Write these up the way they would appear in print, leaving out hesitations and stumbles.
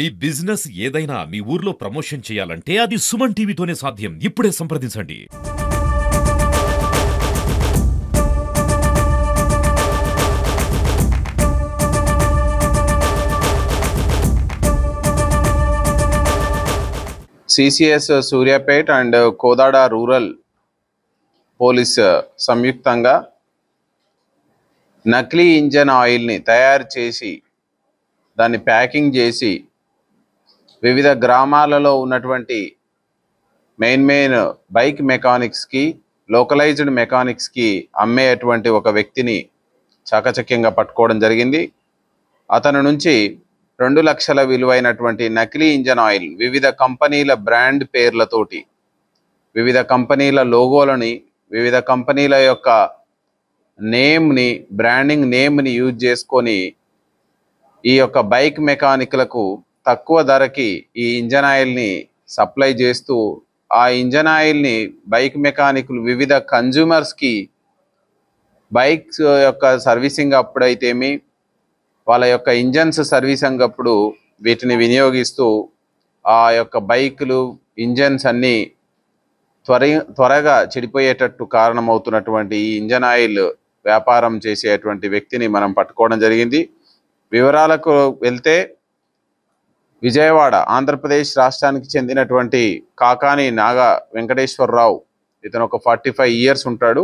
ఈ బిజినెస్ ఏదైనా మీ ఊర్లో ప్రమోషన్ చేయాలంటే అది సుమన్ టీవీతోనే సాధ్యం. ఇప్పుడే సంప్రదించండి. CCS Suryapet and Kodad rural police సంయుక్తంగా నకిలీ ఇంజన్ ఆయిల్ని తయారు చేసి దాన్ని ప్యాకింగ్ చేసి వివిధ గ్రామాలలో ఉన్నటువంటి మెయిన్ బైక్ మెకానిక్స్కి, లోకలైజ్డ్ మెకానిక్స్కి అమ్మేటువంటి ఒక వ్యక్తిని చాకచక్యంగా పట్టుకోవడం జరిగింది. అతని నుంచి 2 లక్షల విలువైనటువంటి నకిలీ ఇంజన్ ఆయిల్ వివిధ కంపెనీల బ్రాండ్ పేర్లతోటి, వివిధ కంపెనీల లోగోలని, వివిధ కంపెనీల యొక్క నేమ్ని, బ్రాండింగ్ నేమ్ని యూజ్ చేసుకొని ఈ యొక్క బైక్ మెకానిక్లకు తక్కువ ధరకి ఈ ఇంజన్ ఆయిల్ని సప్లై చేస్తూ, ఆ ఇంజన్ ఆయిల్ని బైక్ మెకానిక్లు వివిధ కన్జ్యూమర్స్కి బైక్స్ యొక్క సర్వీసింగ్ అప్పుడైతేమి, వాళ్ళ యొక్క ఇంజన్స్ సర్వీసింగ్ అప్పుడు వీటిని వినియోగిస్తూ ఆ యొక్క బైకులు, ఇంజన్స్ అన్నీ త్వరగా చెడిపోయేటట్టు కారణమవుతున్నటువంటి ఈ ఇంజన్ ఆయిల్ వ్యాపారం చేసేటువంటి వ్యక్తిని మనం పట్టుకోవడం జరిగింది. వివరాలకు వెళ్తే, విజయవాడ ఆంధ్రప్రదేశ్ రాష్ట్రానికి చెందినటువంటి కాకాని నాగా వెంకటేశ్వరరావు, ఇతను ఒక 45 ఇయర్స్ ఉంటాడు.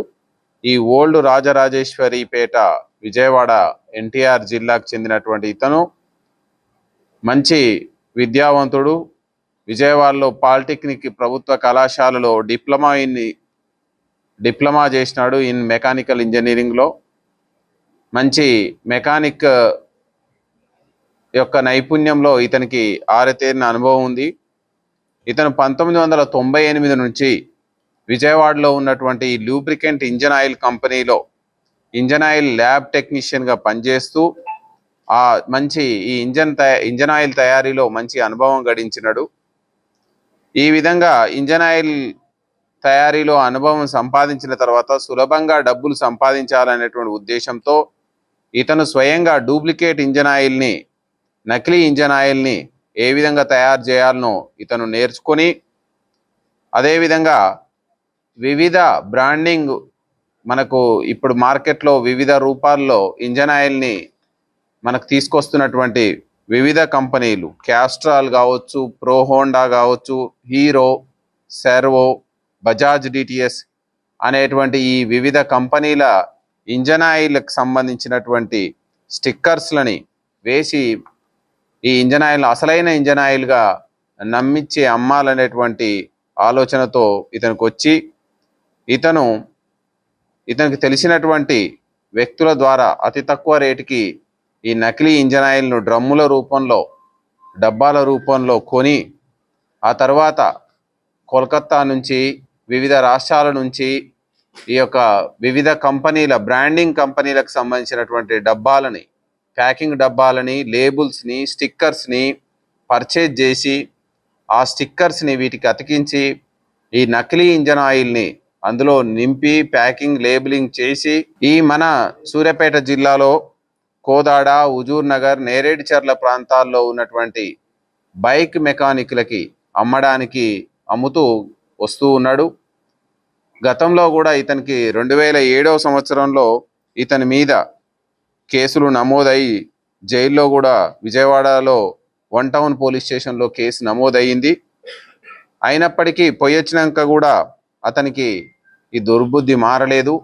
ఈ ఓల్డ్ రాజరాజేశ్వరిపేట విజయవాడ ఎన్టీఆర్ జిల్లాకు చెందినటువంటి ఇతను మంచి విద్యావంతుడు. విజయవాడలో పాలిటెక్నిక్ ప్రభుత్వ కళాశాలలో డిప్లొమా చేసినాడు ఇన్ మెకానికల్ ఇంజనీరింగ్లో. మంచి మెకానిక్ యొక్క నైపుణ్యంలో ఇతనికి ఆరితేరిన అనుభవం ఉంది. ఇతను 1998 నుంచి విజయవాడలో ఉన్నటువంటి లూబ్రికెంట్ ఇంజన్ ఆయిల్ కంపెనీలో ఇంజన్ ఆయిల్ ల్యాబ్ టెక్నీషియన్గా పనిచేస్తూ మంచి ఈ ఇంజన్ ఆయిల్ తయారీలో మంచి అనుభవం గడించినాడు. ఈ విధంగా ఇంజన్ ఆయిల్ తయారీలో అనుభవం సంపాదించిన తర్వాత సులభంగా డబ్బులు సంపాదించాలనేటువంటి ఉద్దేశంతో ఇతను స్వయంగా డూప్లికేట్ ఇంజన్ ఆయిల్ని, నకిలీ ఇంజన్ ఆయిల్ని ఏ విధంగా తయారు చేయాలనో ఇతను నేర్చుకొని, అదేవిధంగా వివిధ బ్రాండింగ్, మనకు ఇప్పుడు మార్కెట్లో వివిధ రూపాల్లో ఇంజన్ ఆయిల్ని మనకు తీసుకొస్తున్నటువంటి వివిధ కంపెనీలు, క్యాస్ట్రాల్ కావచ్చు, ప్రో హోండా కావచ్చు, హీరో, సెర్వో, బజాజ్ డిటిఎస్ అనేటువంటి ఈ వివిధ కంపెనీల ఇంజన్ ఆయిల్కి సంబంధించినటువంటి స్టిక్కర్స్లని వేసి ఈ ఇంజన్ ఆయిల్ అసలైన ఇంజన్ ఆయిల్గా నమ్మించి అమ్మాలనేటువంటి ఆలోచనతో ఇతనికి వచ్చి, ఇతనికి తెలిసినటువంటి వ్యక్తుల ద్వారా అతి తక్కువ రేటుకి ఈ నకిలీ ఇంజన్ ఆయిల్ను డ్రమ్ముల రూపంలో, డబ్బాల రూపంలో కొని, ఆ తర్వాత కోల్కతా నుంచి, వివిధ రాష్ట్రాల నుంచి ఈ యొక్క వివిధ కంపెనీల, బ్రాండింగ్ కంపెనీలకు సంబంధించినటువంటి డబ్బాలని, ప్యాకింగ్ డబ్బాలని, లేబుల్స్ని, స్టిక్కర్స్ని పర్చేజ్ చేసి, ఆ స్టిక్కర్స్ని వీటికి అతికించి ఈ నకిలీ ఇంజన్ ఆయిల్ని అందులో నింపి ప్యాకింగ్, లేబులింగ్ చేసి ఈ మన సూర్యాపేట జిల్లాలో కోదాడ, హుజూర్ నగర్, నేరేడుచర్ల ప్రాంతాల్లో ఉన్నటువంటి బైక్ మెకానిక్లకి అమ్ముతూ వస్తూ ఉన్నాడు. గతంలో కూడా ఇతనికి 2007వ సంవత్సరంలో ఇతని మీద కేసులు నమోదయ్యి జైల్లో కూడా, విజయవాడలో 1 టౌన్ పోలీస్ స్టేషన్లో కేసు నమోదయ్యింది. అయినప్పటికీ పొయ్యొచ్చినాక కూడా అతనికి ఈ దుర్బుద్ధి మారలేదు.